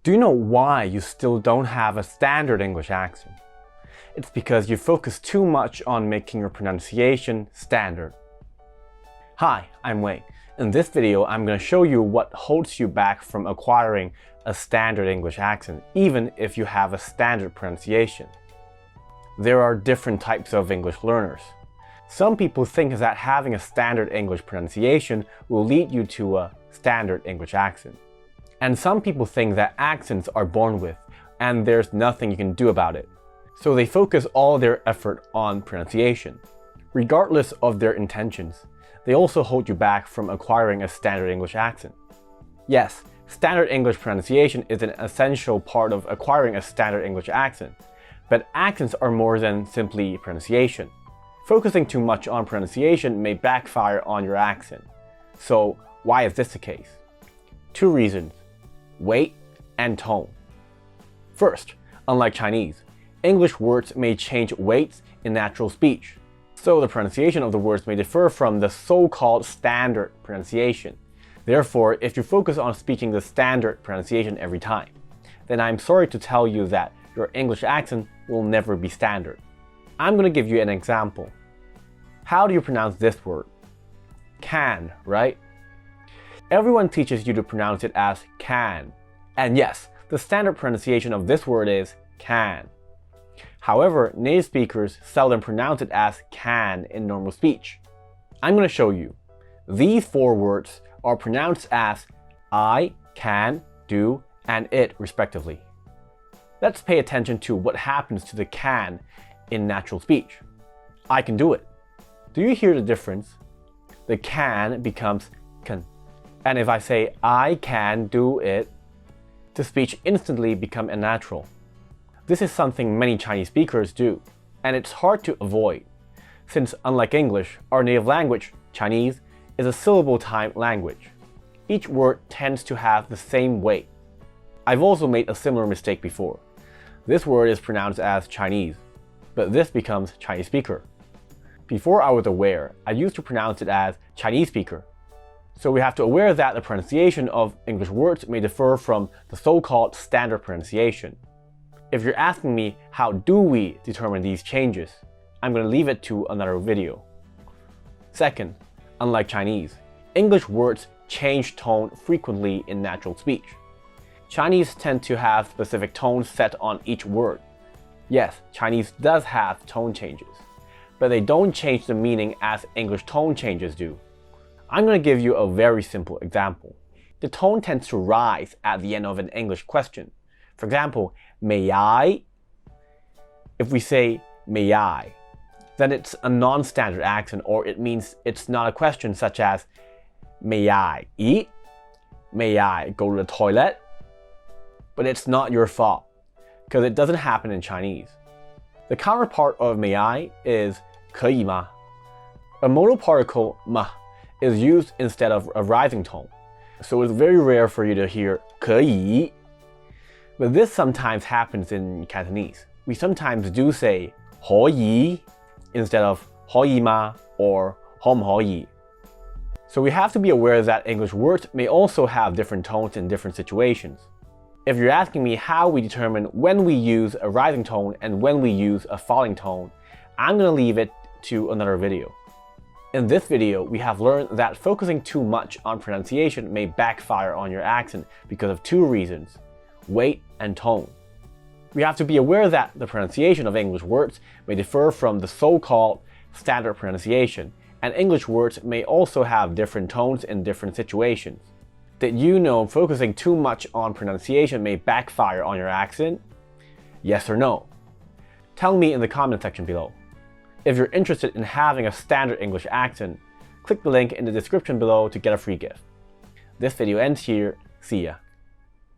Do you know why you still don't have a standard English accent? It's because you focus too much on making your pronunciation standard. Hi, I'm Wei. In this video, I'm going to show you what holds you back from acquiring a standard English accent, even if you have a standard pronunciation. There are different types of English learners. Some people think that having a standard English pronunciation will lead you to a standard English accent. And some people think that accents are born with, and there's nothing you can do about it. So they focus all their effort on pronunciation. Regardless of their intentions, they also hold you back from acquiring a standard English accent. Yes, standard English pronunciation is an essential part of acquiring a standard English accent, but accents are more than simply pronunciation. Focusing too much on pronunciation may backfire on your accent. So why is this the case? Two reasons: weight and tone. First, unlike Chinese, English words may change weights in natural speech. So the pronunciation of the words may differ from the so-called standard pronunciation. Therefore, if you focus on speaking the standard pronunciation every time, then I'm sorry to tell you that your English accent will never be standard. I'm going to give you an example. How do you pronounce this word? Can, right? Everyone teaches you to pronounce it as can. And yes, the standard pronunciation of this word is can. However, native speakers seldom pronounce it as can in normal speech. I'm going to show you. These four words are pronounced as I, can, do, and it respectively. Let's pay attention to what happens to the can in natural speech. I can do it. Do you hear the difference? The can becomes can. And if I say I can do it, the speech instantly becomes unnatural. This is something many Chinese speakers do, and it's hard to avoid, since unlike English, our native language, Chinese, is a syllable-time language. Each word tends to have the same weight. I've also made a similar mistake before. This word is pronounced as Chinese, but this becomes Chinese speaker. Before I was aware, I used to pronounce it as Chinese speaker. So we have to aware that the pronunciation of English words may differ from the so-called standard pronunciation. If you're asking me how do we determine these changes, I'm going to leave it to another video. Second, unlike Chinese, English words change tone frequently in natural speech. Chinese tend to have specific tones set on each word. Yes, Chinese does have tone changes, but they don't change the meaning as English tone changes do. I'm going to give you a very simple example. The tone tends to rise at the end of an English question. For example, may I? If we say may I, then it's a non-standard accent, or it means it's not a question such as may I eat? May I go to the toilet? But it's not your fault, because it doesn't happen in Chinese. The counterpart of may I is 可以吗? A modal particle 吗 is used instead of a rising tone, so it's very rare for you to hear 可以. But this sometimes happens in Cantonese. We sometimes do say 可以 instead of 可以嗎 or 可唔可以. So we have to be aware that English words may also have different tones in different situations. If you're asking me how we determine when we use a rising tone and when we use a falling tone, I'm going to leave it to another video. In this video, we have learned that focusing too much on pronunciation may backfire on your accent because of two reasons: weight and tone. We have to be aware that the pronunciation of English words may differ from the so-called standard pronunciation, and English words may also have different tones in different situations. Did you know focusing too much on pronunciation may backfire on your accent? Yes or no? Tell me in the comment section below. If you're interested in having a standard English accent, click the link in the description below to get a free gift. This video ends here. See ya.